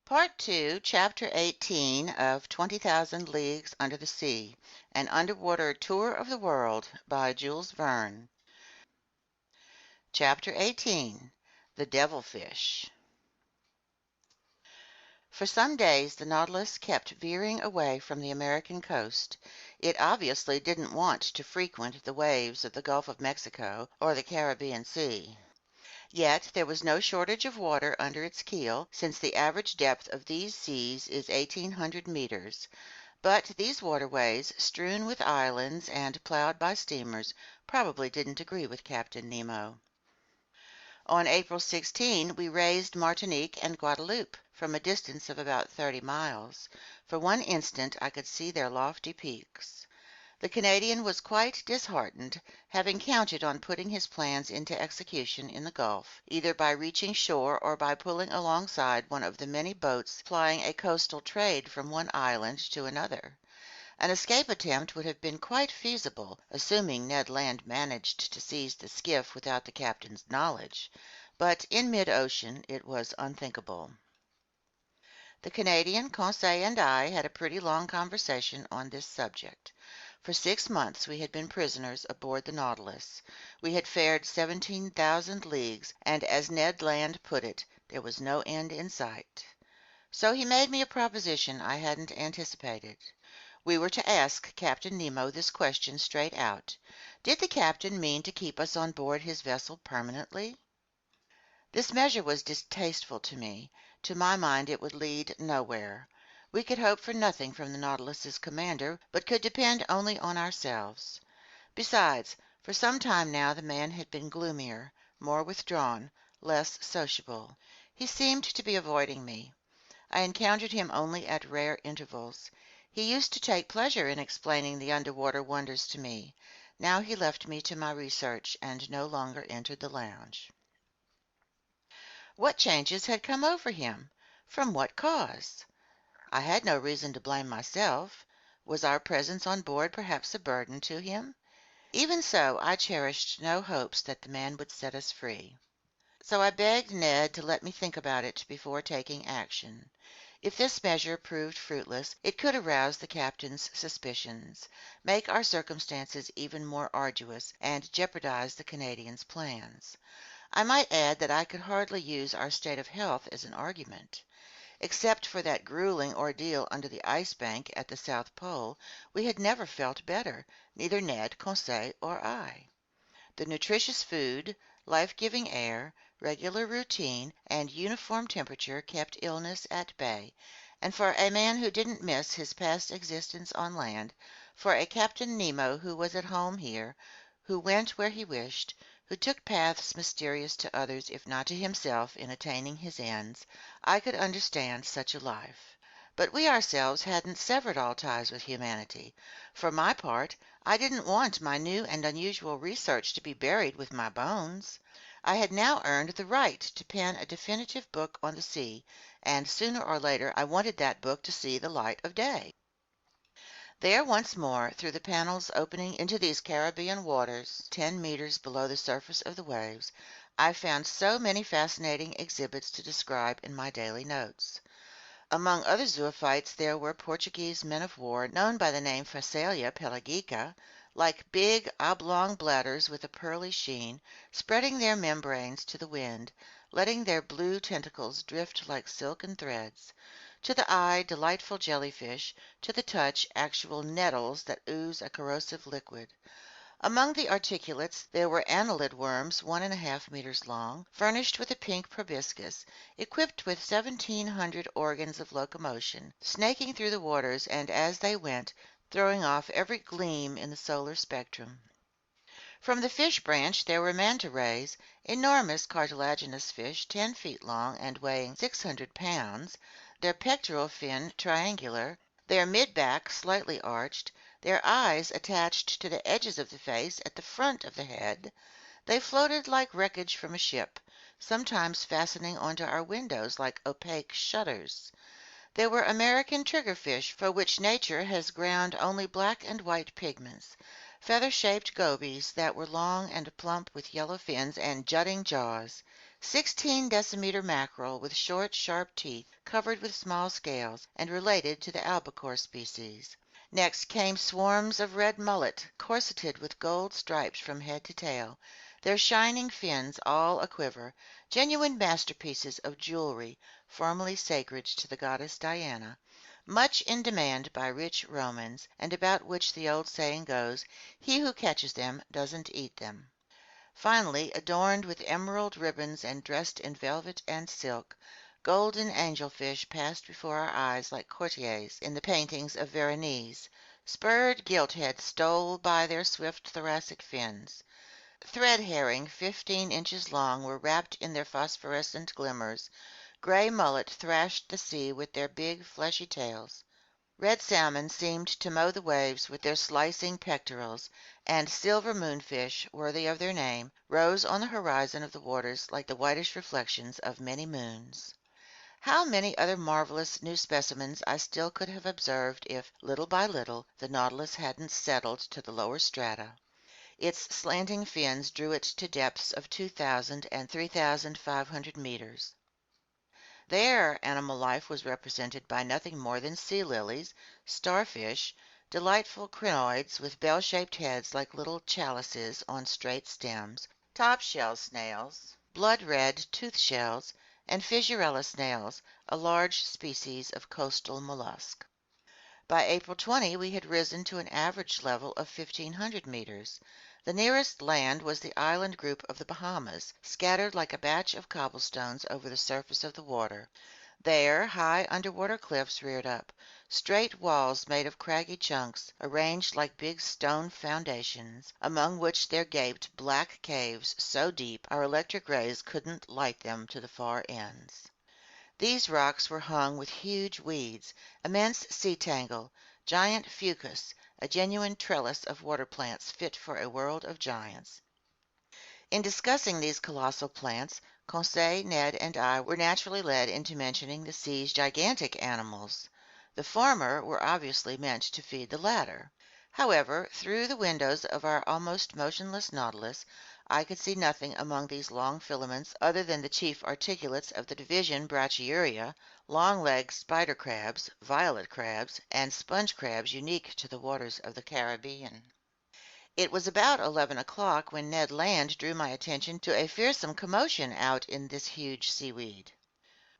Part 2, Chapter 18 of 20,000 Leagues Under the Sea, an underwater tour of the world by Jules Verne. Chapter 18, The Devilfish. For some days the Nautilus kept veering away from the American coast. It obviously didn't want to frequent the waves of the Gulf of Mexico or the Caribbean Sea. Yet there was no shortage of water under its keel, since the average depth of these seas is 1,800 meters. But these waterways, strewn with islands and plowed by steamers, probably didn't agree with Captain Nemo. On April 16, we raised Martinique and Guadeloupe from a distance of about 30 miles. For one instant I could see their lofty peaks. The Canadian was quite disheartened, having counted on putting his plans into execution in the Gulf, either by reaching shore or by pulling alongside one of the many boats plying a coastal trade from one island to another. An escape attempt would have been quite feasible, assuming Ned Land managed to seize the skiff without the captain's knowledge, but in mid-ocean it was unthinkable. The Canadian, Conseil, and I had a pretty long conversation on this subject. For 6 months we had been prisoners aboard the Nautilus. We had fared 17,000 leagues, and as Ned Land put it, there was no end in sight. So he made me a proposition I hadn't anticipated. We were to ask Captain Nemo this question straight out. Did the captain mean to keep us on board his vessel permanently? This measure was distasteful to me. To my mind it would lead nowhere. We could hope for nothing from the Nautilus's commander, but could depend only on ourselves. Besides, for some time now the man had been gloomier, more withdrawn, less sociable. He seemed to be avoiding me. I encountered him only at rare intervals. He used to take pleasure in explaining the underwater wonders to me. Now he left me to my research and no longer entered the lounge. What changes had come over him? From what cause? I had no reason to blame myself. Was our presence on board perhaps a burden to him? Even so, I cherished no hopes that the man would set us free. So I begged Ned to let me think about it before taking action. If this measure proved fruitless, it could arouse the captain's suspicions, make our circumstances even more arduous, and jeopardize the Canadian's plans. I might add that I could hardly use our state of health as an argument. Except for that grueling ordeal under the ice bank at the South Pole, we had never felt better, neither Ned, Conseil, or I. The nutritious food, life-giving air, regular routine, and uniform temperature kept illness at bay, and for a man who didn't miss his past existence on land, for a Captain Nemo who was at home here, who went where he wished, who took paths mysterious to others if not to himself in attaining his ends, I could understand such a life. But we ourselves hadn't severed all ties with humanity. For my part, I didn't want my new and unusual research to be buried with my bones. I had now earned the right to pen a definitive book on the sea, and sooner or later I wanted that book to see the light of day. There once more, through the panels opening into these Caribbean waters, 10 meters below the surface of the waves, I found so many fascinating exhibits to describe in my daily notes. Among other zoophytes there were Portuguese men-of-war known by the name Phacelia pelagica, like big oblong bladders with a pearly sheen, spreading their membranes to the wind, letting their blue tentacles drift like silken threads. To the eye, delightful jellyfish, to the touch, actual nettles that ooze a corrosive liquid. Among the articulates there were annelid worms 1½ meters long, furnished with a pink proboscis, equipped with 1,700 organs of locomotion, snaking through the waters, and as they went, throwing off every gleam in the solar spectrum. From the fish branch there were manta rays, enormous cartilaginous fish 10 feet long and weighing 600 pounds, their pectoral fin triangular, their mid-back slightly arched, their eyes attached to the edges of the face at the front of the head. They floated like wreckage from a ship, sometimes fastening onto our windows like opaque shutters. There were American triggerfish, for which nature has ground only black and white pigments, feather-shaped gobies that were long and plump with yellow fins and jutting jaws, 16 decimeter mackerel with short, sharp teeth covered with small scales and related to the albacore species. Next came swarms of red mullet, corseted with gold stripes from head to tail, their shining fins all aquiver, genuine masterpieces of jewelry formerly sacred to the goddess Diana, much in demand by rich Romans, and about which the old saying goes, "He who catches them doesn't eat them." Finally, adorned with emerald ribbons and dressed in velvet and silk, golden angelfish passed before our eyes like courtiers in the paintings of Veronese. Spurred giltheads stole by their swift thoracic fins. Thread herring 15 inches long were wrapped in their phosphorescent glimmers. Gray mullet thrashed the sea with their big fleshy tails. Red salmon seemed to mow the waves with their slicing pectorals, and silver moonfish, worthy of their name, rose on the horizon of the waters like the whitish reflections of many moons. How many other marvelous new specimens I still could have observed if, little by little, the Nautilus hadn't settled to the lower strata. Its slanting fins drew it to depths of 2,000 and 3,500 meters. There animal life was represented by nothing more than sea lilies, starfish, delightful crinoids with bell-shaped heads like little chalices on straight stems, top-shell snails, blood-red tooth shells, and fissurella snails, a large species of coastal mollusk. By April 20 we had risen to an average level of 1,500 meters. The nearest land was the island group of the Bahamas, scattered like a batch of cobblestones over the surface of the water. There high underwater cliffs reared up, straight walls made of craggy chunks, arranged like big stone foundations, among which there gaped black caves so deep our electric rays couldn't light them to the far ends. These rocks were hung with huge weeds, immense sea tangle, giant fucus, a genuine trellis of water plants fit for a world of giants. In discussing these colossal plants, Conseil, Ned, and I were naturally led into mentioning the sea's gigantic animals. The former were obviously meant to feed the latter. However, through the windows of our almost motionless Nautilus, I could see nothing among these long filaments other than the chief articulates of the division Brachyuria, long-legged spider crabs, violet crabs, and sponge crabs unique to the waters of the Caribbean. It was about 11 o'clock when Ned Land drew my attention to a fearsome commotion out in this huge seaweed.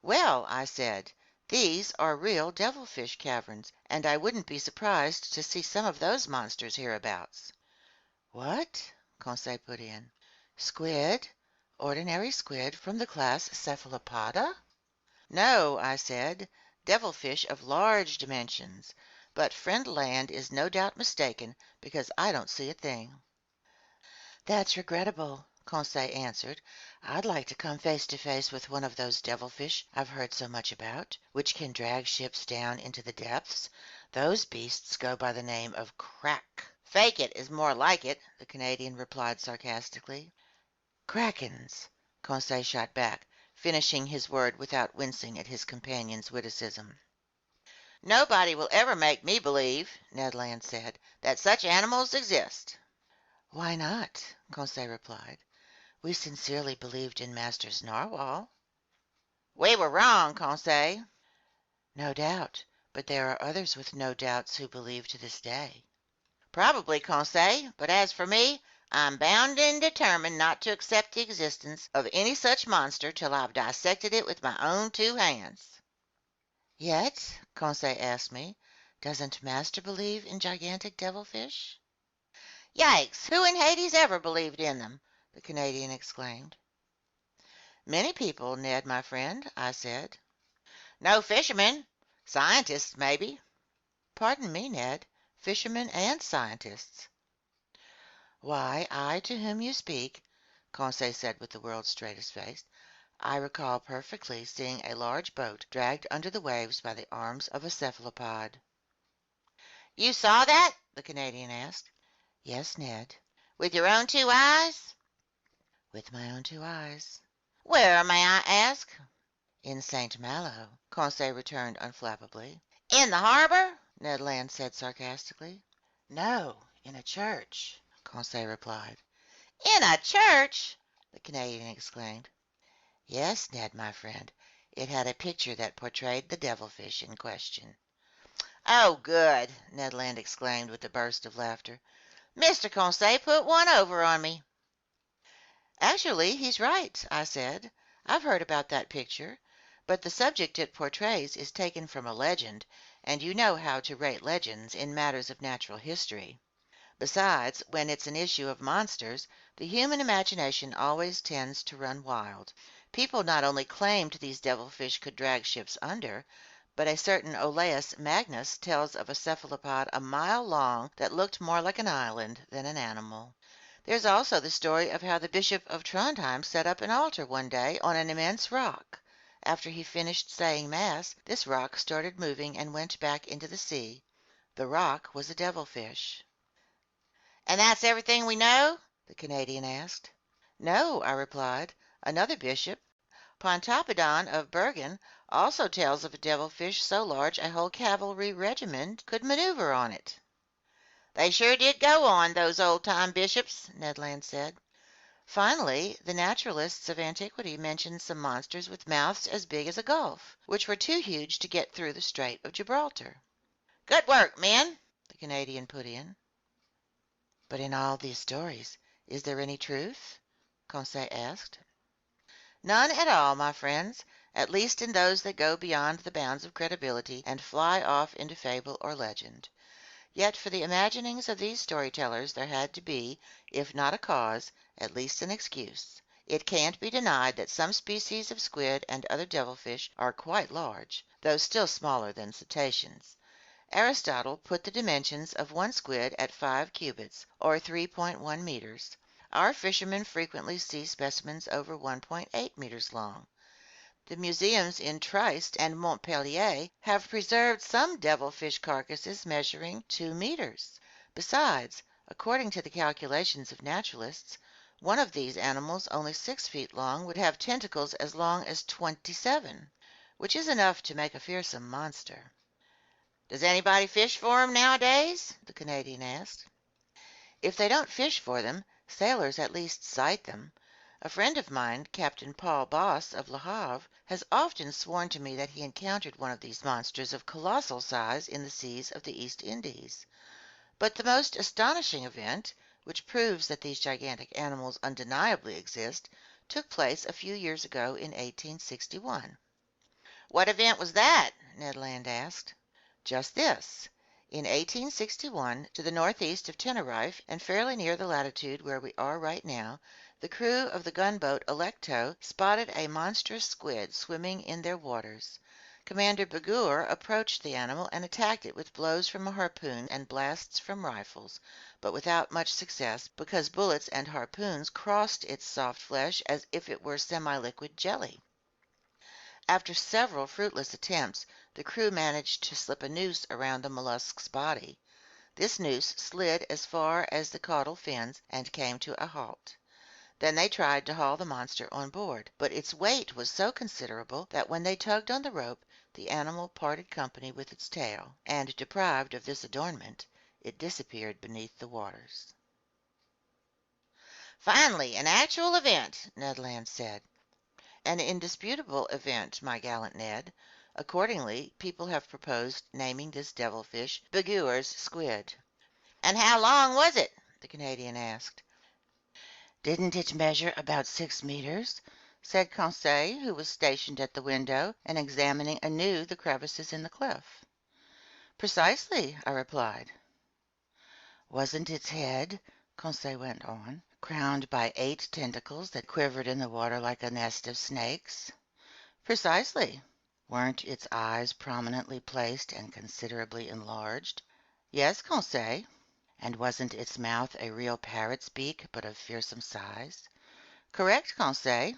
"Well," I said, "these are real devilfish caverns, and I wouldn't be surprised to see some of those monsters hereabouts." "What?" Conseil put in. "Squid? Ordinary squid from the class Cephalopoda?" "No," I said, "devilfish of large dimensions. But friend Land is no doubt mistaken, because I don't see a thing." "That's regrettable," Conseil answered. "I'd like to come face to face with one of those devilfish I've heard so much about, which can drag ships down into the depths. Those beasts go by the name of crack." "Fake it is more like it," the Canadian replied sarcastically. "Krakens," Conseil shot back, finishing his word without wincing at his companion's witticism. "Nobody will ever make me believe," Ned Land said, "that such animals exist." "Why not?" Conseil replied. "We sincerely believed in Master's narwhal." "We were wrong, Conseil." "No doubt, but there are others with no doubts who believe to this day." "Probably, Conseil, but as for me, I'm bound and determined not to accept the existence of any such monster till I've dissected it with my own 2 hands." "Yet," Conseil asked me, "doesn't Master believe in gigantic devilfish?" "Yikes! Who in Hades ever believed in them?" the Canadian exclaimed. "Many people, Ned, my friend," I said. "No fishermen. Scientists, maybe." "Pardon me, Ned, fishermen and scientists." "Why, I to whom you speak," Conseil said with the world's straightest face, "I recall perfectly seeing a large boat dragged under the waves by the arms of a cephalopod." "You saw that?" the Canadian asked. "Yes, Ned." "With your own 2 eyes?" "With my own 2 eyes." "Where, may I ask?" "In St. Malo," Conseil returned unflappably. "In the harbor?" Ned Land said sarcastically. "No, in a church," Conseil replied. "In a church!" the Canadian exclaimed. Yes, Ned, my friend. It had a picture that portrayed the devilfish in question. Oh, good, Ned Land exclaimed with a burst of laughter. Mr. Conseil put one over on me. Actually, he's right, I said. I've heard about that picture, but the subject it portrays is taken from a legend, and you know how to rate legends in matters of natural history. Besides, when it's an issue of monsters, the human imagination always tends to run wild. People not only claimed these devilfish could drag ships under, but a certain Olaus Magnus tells of a cephalopod a mile long that looked more like an island than an animal. There's also the story of how the Bishop of Trondheim set up an altar one day on an immense rock. After he finished saying Mass, this rock started moving and went back into the sea. The rock was a devilfish. "And that's everything we know?" the Canadian asked. "No," I replied. Another bishop, Pontoppidan of Bergen, also tells of a devilfish so large a whole cavalry regiment could maneuver on it. "They sure did go on, those old-time bishops," Ned Land said. Finally, the naturalists of antiquity mentioned some monsters with mouths as big as a gulf, which were too huge to get through the Strait of Gibraltar. "Good work, men," the Canadian put in. "But in all these stories, is there any truth?" Conseil asked. "None at all, my friends, at least in those that go beyond the bounds of credibility and fly off into fable or legend. Yet for the imaginings of these storytellers there had to be, if not a cause, at least an excuse. It can't be denied that some species of squid and other devilfish are quite large, though still smaller than cetaceans. Aristotle put the dimensions of one squid at 5 cubits, or 3.1 meters. Our fishermen frequently see specimens over 1.8 meters long. The museums in Trieste and Montpellier have preserved some devilfish carcasses measuring 2 meters. Besides, according to the calculations of naturalists, one of these animals only 6 feet long would have tentacles as long as 27, which is enough to make a fearsome monster. "Does anybody fish for 'em nowadays?" the Canadian asked. If they don't fish for them, sailors at least sight them. A friend of mine, Captain Paul Boss of Le Havre, has often sworn to me that he encountered one of these monsters of colossal size in the seas of the East Indies. But the most astonishing event, which proves that these gigantic animals undeniably exist, took place a few years ago in 1861. "What event was that?" Ned Land asked. Just this. In 1861, to the northeast of Tenerife and fairly near the latitude where we are right now, the crew of the gunboat Alecto spotted a monstrous squid swimming in their waters. Commander Begur approached the animal and attacked it with blows from a harpoon and blasts from rifles, but without much success because bullets and harpoons crossed its soft flesh as if it were semi-liquid jelly. After several fruitless attempts, the crew managed to slip a noose around the mollusk's body. This noose slid as far as the caudal fins and came to a halt. Then they tried to haul the monster on board, but its weight was so considerable that when they tugged on the rope, the animal parted company with its tail, and deprived of this adornment, it disappeared beneath the waters. "Finally, an actual event," Ned Land said. "An indisputable event, my gallant Ned. Accordingly, people have proposed naming this devilfish Begur's squid." "And how long was it?" the Canadian asked. "Didn't it measure about 6 meters?" said Conseil, who was stationed at the window and examining anew the crevices in the cliff. "Precisely," I replied. "Wasn't its head," Conseil went on, "crowned by 8 tentacles that quivered in the water like a nest of snakes?" "Precisely." "Weren't its eyes prominently placed and considerably enlarged?" "Yes, Conseil." "And wasn't its mouth a real parrot's beak, but of fearsome size?" "Correct, Conseil."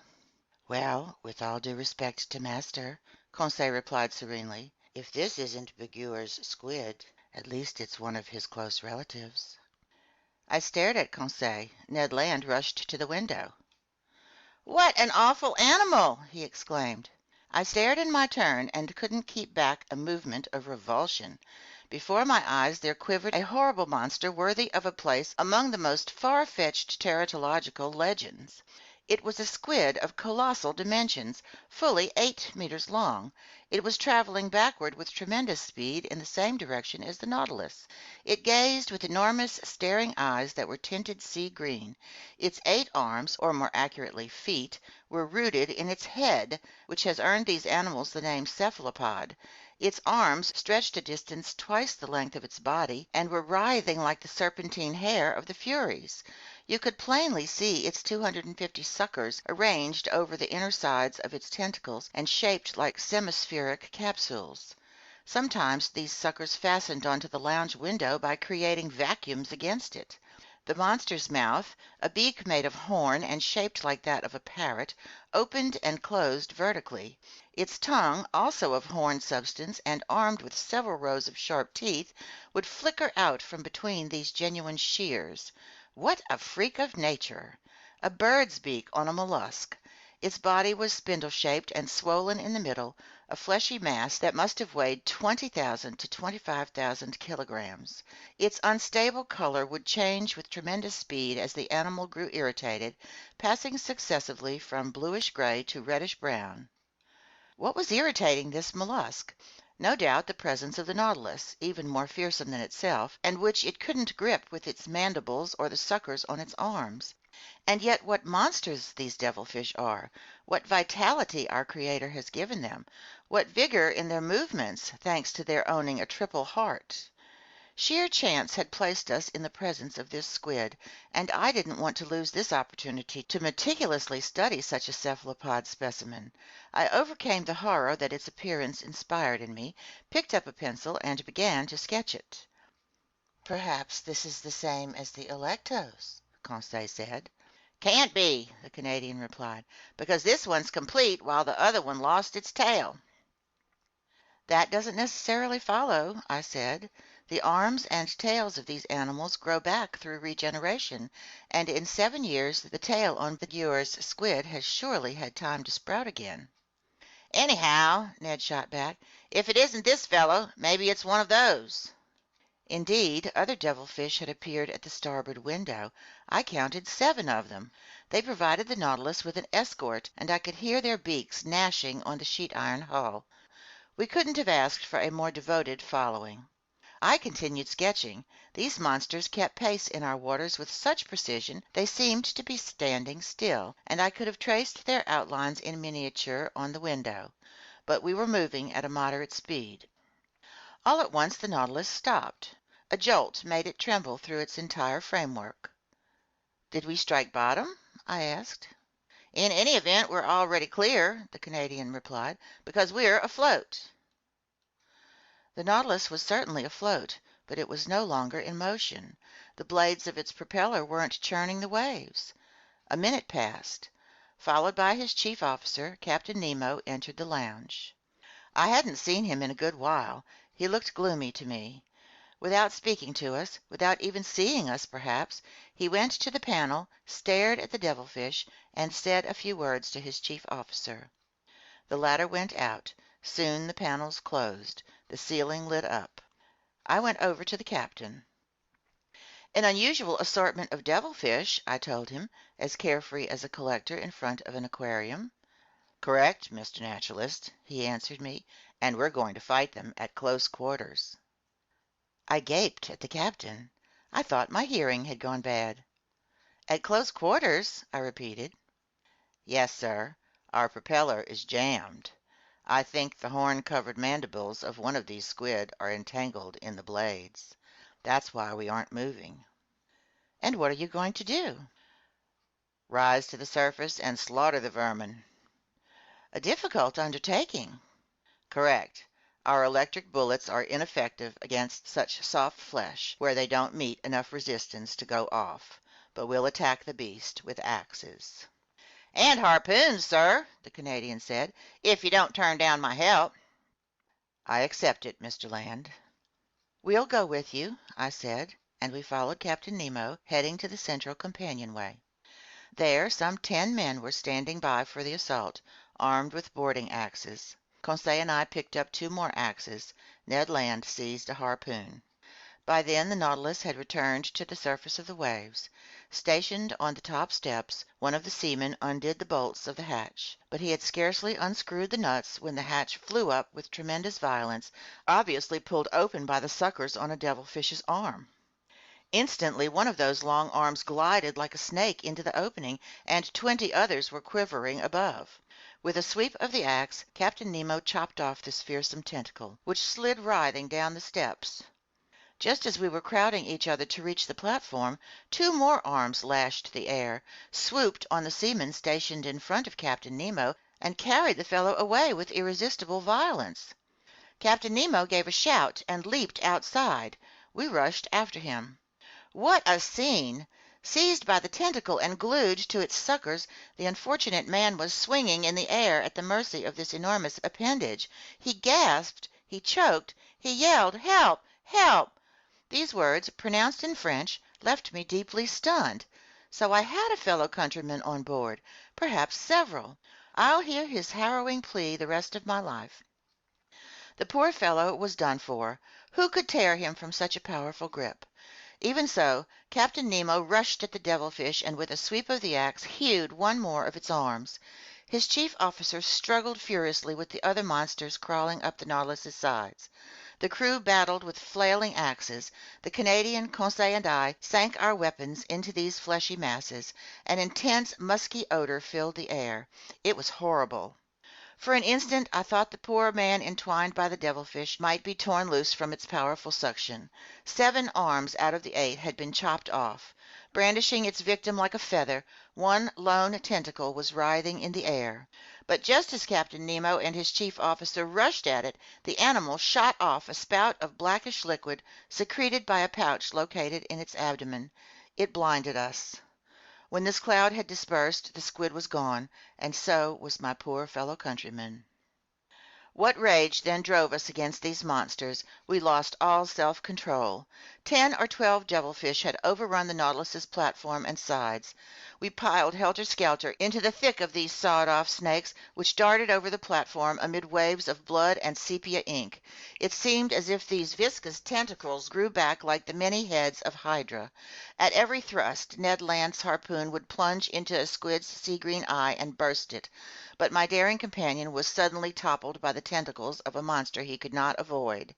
"Well, with all due respect to master," Conseil replied serenely, "if this isn't Begur's squid, at least it's one of his close relatives." I stared at Conseil. Ned Land rushed to the window. "What an awful animal!" he exclaimed. I stared in my turn and couldn't keep back a movement of revulsion. Before my eyes there quivered a horrible monster worthy of a place among the most far-fetched teratological legends. It was a squid of colossal dimensions, fully 8 meters long. It was traveling backward with tremendous speed in the same direction as the Nautilus. It gazed with enormous staring eyes that were tinted sea green. Its 8 arms, or more accurately feet, were rooted in its head, which has earned these animals the name cephalopod. Its arms stretched a distance twice the length of its body, and were writhing like the serpentine hair of the Furies. You could plainly see its 250 suckers arranged over the inner sides of its tentacles and shaped like semispheric capsules. Sometimes these suckers fastened onto the lounge window by creating vacuums against it. The monster's mouth, a beak made of horn and shaped like that of a parrot, opened and closed vertically. Its tongue, also of horn substance and armed with several rows of sharp teeth, would flicker out from between these genuine shears. What a freak of nature! A bird's beak on a mollusk. Its body was spindle-shaped and swollen in the middle, a fleshy mass that must have weighed 20,000 to 25,000 kilograms. Its unstable color would change with tremendous speed as the animal grew irritated, passing successively from bluish-gray to reddish-brown. What was irritating this mollusk? No doubt the presence of the Nautilus, even more fearsome than itself, and which it couldn't grip with its mandibles or the suckers on its arms. And yet what monsters these devilfish are! What vitality our Creator has given them! What vigor in their movements, thanks to their owning a triple heart! Sheer chance had placed us in the presence of this squid, and I didn't want to lose this opportunity to meticulously study such a cephalopod specimen. I overcame the horror that its appearance inspired in me, picked up a pencil, and began to sketch it. "Perhaps this is the same as the Electos," Conseil said. "Can't be," the Canadian replied, "because this one's complete while the other one lost its tail." "That doesn't necessarily follow," I said. "The arms and tails of these animals grow back through regeneration, and in 7 years the tail on the Guere's squid has surely had time to sprout again." "Anyhow," Ned shot back, "if it isn't this fellow, maybe it's one of those." Indeed, other devilfish had appeared at the starboard window. I counted 7 of them. They provided the Nautilus with an escort, and I could hear their beaks gnashing on the sheet iron hull. We couldn't have asked for a more devoted following. I continued sketching. These monsters kept pace in our waters with such precision they seemed to be standing still, and I could have traced their outlines in miniature on the window. But we were moving at a moderate speed. All at once the Nautilus stopped. A jolt made it tremble through its entire framework. "Did we strike bottom?" I asked. "In any event, we're already clear," the Canadian replied, "because we're afloat." The Nautilus was certainly afloat, but it was no longer in motion. The blades of its propeller weren't churning the waves. A minute passed. Followed by his chief officer, Captain Nemo entered the lounge. I hadn't seen him in a good while. He looked gloomy to me. Without speaking to us, without even seeing us perhaps, he went to the panel, stared at the devilfish, and said a few words to his chief officer. The latter went out. Soon the panels closed. The ceiling lit up. I went over to the captain. "An unusual assortment of devilfish," I told him, as carefree as a collector in front of an aquarium. "Correct, Mr. Naturalist," he answered me, "and we're going to fight them at close quarters." I gaped at the captain. I thought my hearing had gone bad. "At close quarters?" I repeated. "Yes, sir. Our propeller is jammed. I think the horn-covered mandibles of one of these squid are entangled in the blades. That's why we aren't moving." "And what are you going to do?" "Rise to the surface and slaughter the vermin." "A difficult undertaking." "Correct. Our electric bullets are ineffective against such soft flesh, where they don't meet enough resistance to go off. But we'll attack the beast with axes." "And harpoons, sir," the Canadian said, "if you don't turn down my help." "I accept it, Mr. Land." "We'll go with you," I said, and we followed Captain Nemo, heading to the central companionway. There some 10 men were standing by for the assault, armed with boarding axes. Conseil and I picked up 2 more axes. Ned Land seized a harpoon. By then the Nautilus had returned to the surface of the waves. Stationed on the top steps, one of the seamen undid the bolts of the hatch, but he had scarcely unscrewed the nuts when the hatch flew up with tremendous violence, obviously pulled open by the suckers on a devilfish's arm. Instantly one of those long arms glided like a snake into the opening, and 20 others were quivering above. With a sweep of the axe, Captain Nemo chopped off this fearsome tentacle, which slid writhing down the steps. Just as we were crowding each other to reach the platform, 2 more arms lashed the air, swooped on the seaman stationed in front of Captain Nemo, and carried the fellow away with irresistible violence. Captain Nemo gave a shout and leaped outside. We rushed after him. What a scene! Seized by the tentacle and glued to its suckers, the unfortunate man was swinging in the air at the mercy of this enormous appendage. He gasped, he choked, he yelled, "Help! Help!" These words, pronounced in French, left me deeply stunned. So I had a fellow countryman on board, perhaps several. I'll hear his harrowing plea the rest of my life. The poor fellow was done for. Who could tear him from such a powerful grip? Even so, Captain Nemo rushed at the devilfish and with a sweep of the axe hewed one more of its arms. His chief officer struggled furiously with the other monsters crawling up the Nautilus's sides. The crew battled with flailing axes. The Canadian, Conseil, and I sank our weapons into these fleshy masses. An intense, musky odor filled the air. It was horrible. For an instant I thought the poor man entwined by the devilfish might be torn loose from its powerful suction. 7 arms out of the 8 had been chopped off. Brandishing its victim like a feather, one lone tentacle was writhing in the air. But just as Captain Nemo and his chief officer rushed at it, the animal shot off a spout of blackish liquid secreted by a pouch located in its abdomen. It blinded us. When this cloud had dispersed, the squid was gone, and so was my poor fellow countryman. What rage then drove us against these monsters! We lost all self-control. 10 or 12 devilfish had overrun the Nautilus's platform and sides. We piled helter-skelter into the thick of these sawed-off snakes, which darted over the platform amid waves of blood and sepia ink. It seemed as if these viscous tentacles grew back like the many heads of Hydra. At every thrust, Ned Land's harpoon would plunge into a squid's sea-green eye and burst it. But my daring companion was suddenly toppled by the tentacles of a monster he could not avoid.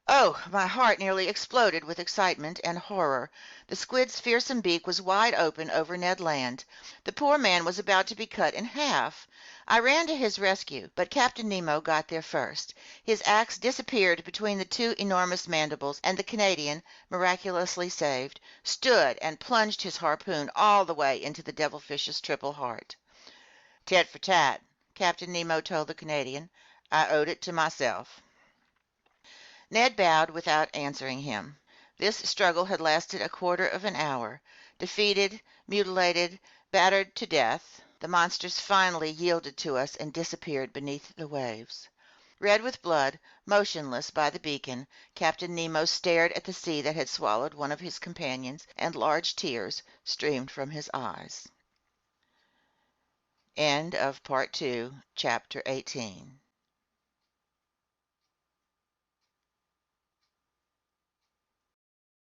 Oh, my heart nearly exploded with excitement and horror. The squid's fearsome beak was wide open over Ned Land. The poor man was about to be cut in half. I ran to his rescue, but Captain Nemo got there first. His axe disappeared between the 2 enormous mandibles, and the Canadian, miraculously saved, stood and plunged his harpoon all the way into the devilfish's triple heart. "Tit for tat," Captain Nemo told the Canadian. "I owed it to myself." Ned bowed without answering him. This struggle had lasted a quarter of an hour. Defeated, mutilated, battered to death, the monsters finally yielded to us and disappeared beneath the waves. Red with blood, motionless by the beacon, Captain Nemo stared at the sea that had swallowed one of his companions, and large tears streamed from his eyes. End of Part 2, Chapter 18.